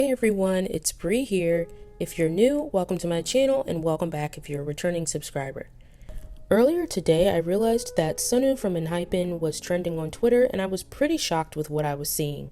Hey everyone, it's Bree here. If you're new, welcome to my channel and welcome back if you're a returning subscriber. Earlier today, I realized that SUNOO from ENHYPEN was trending on Twitter and I was pretty shocked with what I was seeing.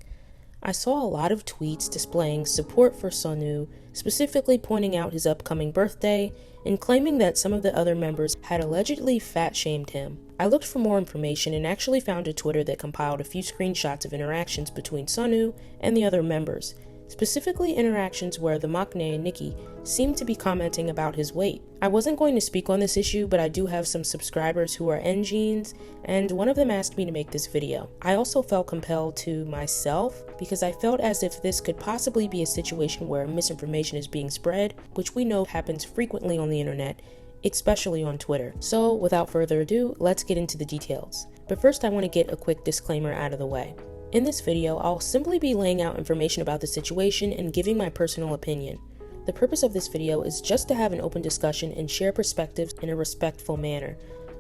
I saw a lot of tweets displaying support for SUNOO, specifically pointing out his upcoming birthday and claiming that some of the other members had allegedly fat-shamed him. I looked for more information and actually found a Twitter that compiled a few screenshots of interactions between SUNOO and the other members, specifically interactions where the maknae, Nikki, seemed to be commenting about his weight. I wasn't going to speak on this issue, but I do have some subscribers who are ENHYPENs, and one of them asked me to make this video. I also felt compelled to myself because I felt as if this could possibly be a situation where misinformation is being spread, which we know happens frequently on the internet, especially on Twitter. So without further ado, let's get into the details. But first I want to get a quick disclaimer out of the way. In this video, I'll simply be laying out information about the situation and giving my personal opinion. The purpose of this video is just to have an open discussion and share perspectives in a respectful manner.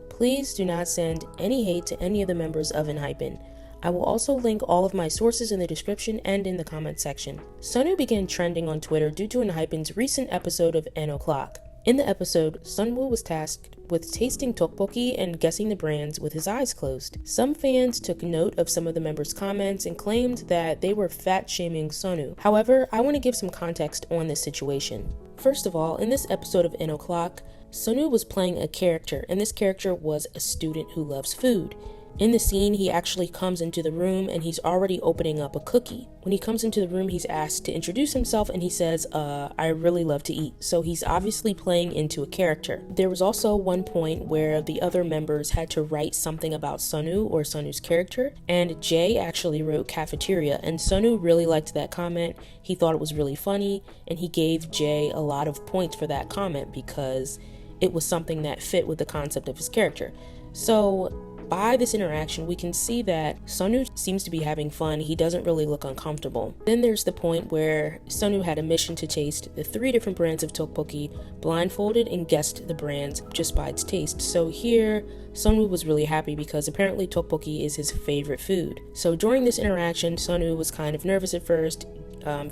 Please do not send any hate to any of the members of ENHYPEN. I will also link all of my sources in the description and in the comment section. SUNOO began trending on Twitter due to ENHYPEN's recent episode of ENHYPEN. In the episode, SUNOO was tasked with tasting tteokbokki and guessing the brands with his eyes closed. Some fans took note of some of the members' comments and claimed that they were fat-shaming SUNOO. However, I want to give some context on this situation. First of all, in this episode of ENHYPEN, SUNOO was playing a character, and this character was a student who loves food. In the scene, he actually comes into the room and he's already opening up a cookie. When he comes into the room, he's asked to introduce himself and he says, I really love to eat. So he's obviously playing into a character. There was also one point where the other members had to write something about SUNOO or SUNOO's character, and Jay actually wrote cafeteria, and SUNOO really liked that comment. He thought it was really funny, and he gave Jay a lot of points for that comment because it was something that fit with the concept of his character. So by this interaction, we can see that SUNOO seems to be having fun. He doesn't really look uncomfortable. Then there's the point where SUNOO had a mission to taste the 3 different brands of tteokbokki, blindfolded, and guessed the brands just by its taste. So here, SUNOO was really happy because apparently tteokbokki is his favorite food. So during this interaction, SUNOO was kind of nervous at first,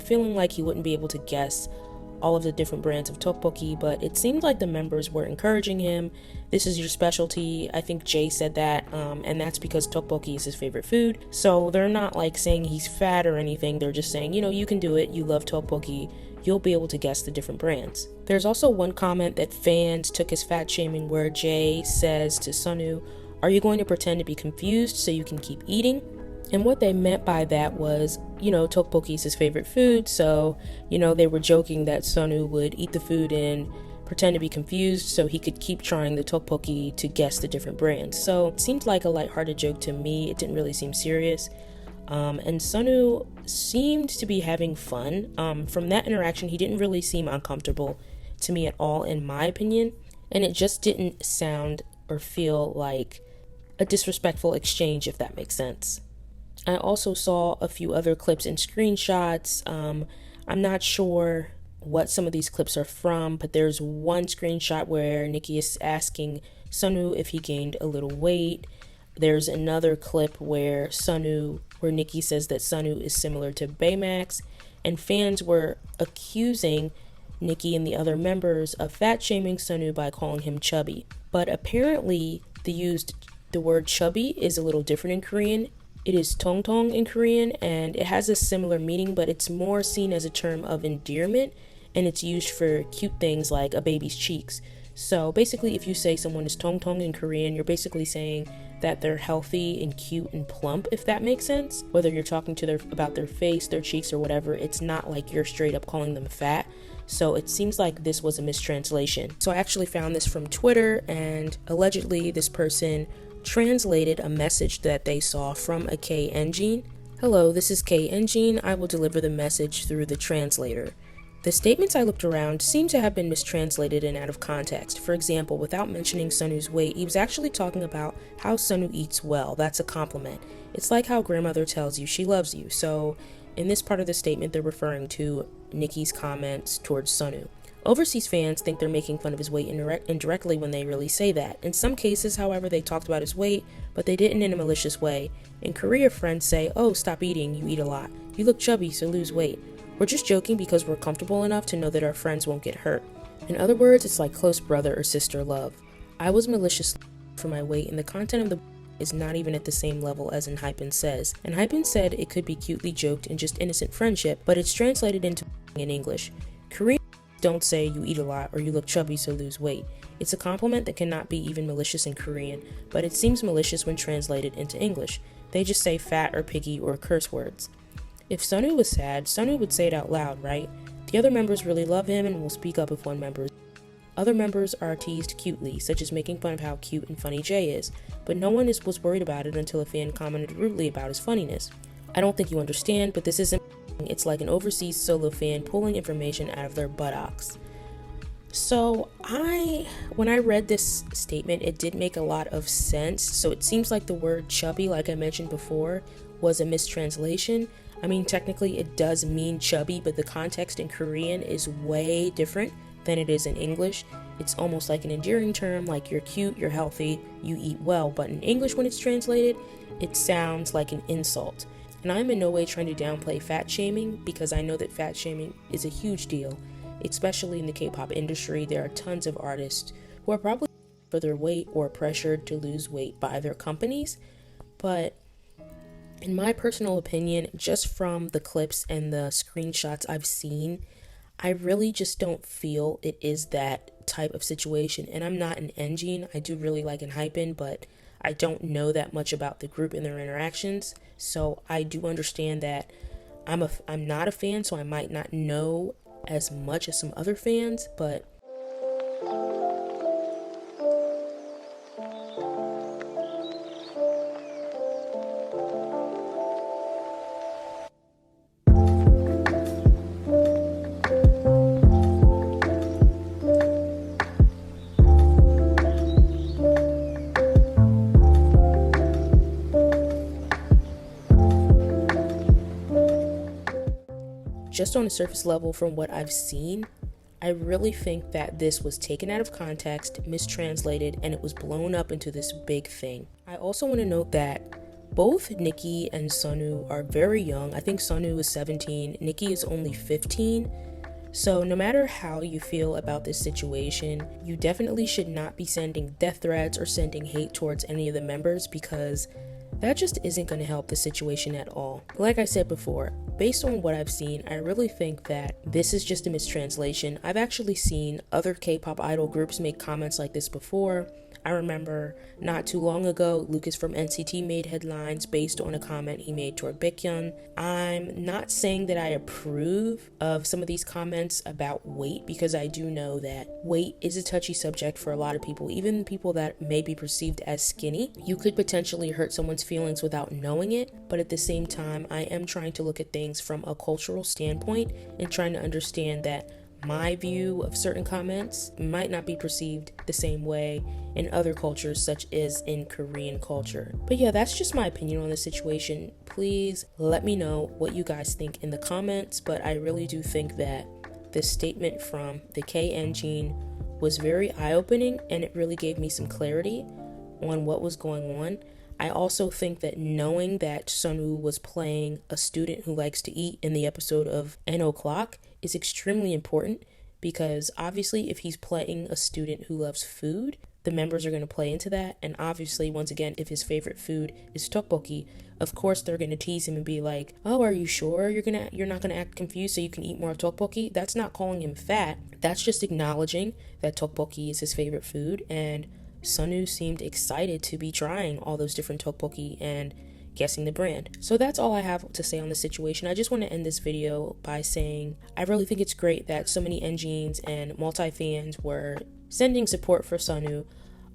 feeling like he wouldn't be able to guess all of the different brands of tteokbokki, but it seemed like the members were encouraging him. This is your specialty. I think Jay said that, and that's because tteokbokki is his favorite food. So they're not like saying he's fat or anything. They're just saying, you can do it. You love tteokbokki. You'll be able to guess the different brands. There's also one comment that fans took as fat shaming where Jay says to SUNOO, "Are you going to pretend to be confused so you can keep eating?" And what they meant by that was, tteokbokki is his favorite food, so, they were joking that SUNOO would eat the food and pretend to be confused so he could keep trying the tteokbokki to guess the different brands. So it seemed like a lighthearted joke to me. It didn't really seem serious. And SUNOO seemed to be having fun. From that interaction, he didn't really seem uncomfortable to me at all, in my opinion. And it just didn't sound or feel like a disrespectful exchange, if that makes sense. I also saw a few other clips and screenshots. I'm not sure what some of these clips are from, but there's one screenshot where Nikki is asking SUNOO if he gained a little weight. There's another clip where Nikki says that SUNOO is similar to Baymax, and fans were accusing Nikki and the other members of fat-shaming SUNOO by calling him chubby. But apparently the word chubby is a little different in Korean. It is tongtong in Korean, and it has a similar meaning, but it's more seen as a term of endearment, and it's used for cute things like a baby's cheeks. So basically, if you say someone is tongtong in Korean, you're basically saying that they're healthy and cute and plump, if that makes sense. Whether you're talking to about their face, their cheeks, or whatever, it's not like you're straight up calling them fat. So it seems like this was a mistranslation. So I actually found this from Twitter, and allegedly this person translated a message that they saw from a K-ENHYPEN. "Hello, this is K-ENHYPEN. I will deliver the message through the translator." The statements I looked around seem to have been mistranslated and out of context. For example, without mentioning SUNOO's weight, he was actually talking about how SUNOO eats well. That's a compliment. It's like how grandmother tells you she loves you. So in this part of the statement, they're referring to Nikki's comments towards SUNOO. Overseas fans think they're making fun of his weight indirectly when they really say that. In some cases, however, they talked about his weight, but they didn't in a malicious way. In Korea, friends say, "Oh, stop eating, you eat a lot. You look chubby, so lose weight." We're just joking because we're comfortable enough to know that our friends won't get hurt. In other words, it's like close brother or sister love. I was malicious for my weight, and the content of the is not even at the same level as ENHYPEN says. ENHYPEN said it could be cutely joked and just innocent friendship, but it's translated into in English. Korean don't say you eat a lot or you look chubby so lose weight. It's a compliment that cannot be even malicious in Korean, but it seems malicious when translated into English. They just say fat or piggy or curse words. If SUNOO was sad, SUNOO would say it out loud, right? The other members really love him and will speak up if one member is. Other members are teased cutely, such as making fun of how cute and funny Jay is, but no one was worried about it until a fan commented rudely about his funniness. I don't think you understand, but this isn't. It's like an overseas solo fan pulling information out of their buttocks. So when I read this statement, it did make a lot of sense. So it seems like the word chubby, like I mentioned before, was a mistranslation. I mean, technically it does mean chubby, but the context in Korean is way different than it is in English. It's almost like an endearing term, like you're cute, you're healthy, you eat well. But in English, when it's translated, it sounds like an insult. And I'm in no way trying to downplay fat shaming, because I know that fat shaming is a huge deal, especially in the K-pop industry. There are tons of artists who are probably for their weight or pressured to lose weight by their companies. But in my personal opinion, just from the clips and the screenshots I've seen, I really just don't feel it is that type of situation. And I'm not an engine. I do really like ENHYPEN, but I don't know that much about the group and their interactions. So I do understand that I'm not a fan, so I might not know as much as some other fans, but just on a surface level from what I've seen, I really think that this was taken out of context, mistranslated, and it was blown up into this big thing. I also want to note that both Nikki and SUNOO are very young. I think SUNOO is 17, Nikki is only 15. So no matter how you feel about this situation, you definitely should not be sending death threats or sending hate towards any of the members, because that just isn't going to help the situation at all. Like I said before, based on what I've seen, I really think that this is just a mistranslation. I've actually seen other K-pop idol groups make comments like this before. I remember not too long ago, Lucas from NCT made headlines based on a comment he made toward Baekhyun. I'm not saying that I approve of some of these comments about weight, because I do know that weight is a touchy subject for a lot of people, even people that may be perceived as skinny. You could potentially hurt someone's feelings without knowing it, but at the same time, I am trying to look at things from a cultural standpoint and trying to understand that my view of certain comments might not be perceived the same way in other cultures, such as in Korean culture. But yeah, that's just my opinion on the situation. Please let me know what you guys think in the comments, but I really do think that this statement from the K engine was very eye-opening, and it really gave me some clarity on what was going on. I also think that knowing that SUNOO was playing a student who likes to eat in the episode of O'Clock is extremely important, because obviously if he's playing a student who loves food, the members are going to play into that. And obviously, once again, if his favorite food is tteokbokki, of course they're going to tease him and be like, oh, are you sure you're not going to act confused so you can eat more tteokbokki? That's not calling him fat. That's just acknowledging that tteokbokki is his favorite food, and SUNOO seemed excited to be trying all those different tteokbokki and guessing the brand. So that's all I have to say on the situation. I just want to end this video by saying I really think it's great that so many engines and multi-fans were sending support for SUNOO.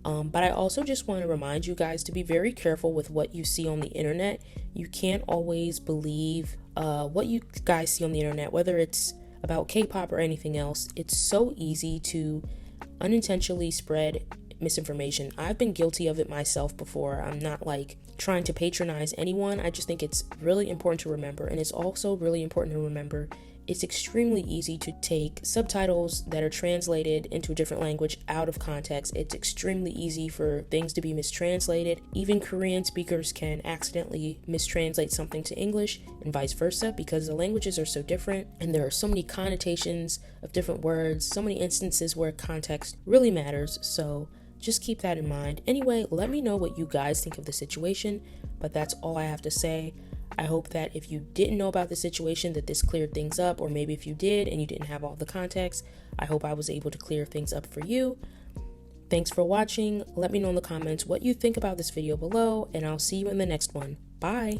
But I also just want to remind you guys to be very careful with what you see on the internet. You can't always believe what you guys see on the internet, whether it's about K-pop or anything else. It's so easy to unintentionally spread misinformation. I've been guilty of it myself before. I'm not like trying to patronize anyone. I just think it's really important to remember, and it's also really important to remember it's extremely easy to take subtitles that are translated into a different language out of context. It's extremely easy for things to be mistranslated. Even Korean speakers can accidentally mistranslate something to English and vice versa, because the languages are so different and there are so many connotations of different words, so many instances where context really matters. So just keep that in mind. Anyway, let me know what you guys think of the situation, but that's all I have to say. I hope that if you didn't know about the situation, that this cleared things up, or maybe if you did and you didn't have all the context, I hope I was able to clear things up for you. Thanks for watching. Let me know in the comments what you think about this video below, and I'll see you in the next one. Bye!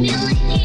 You like it.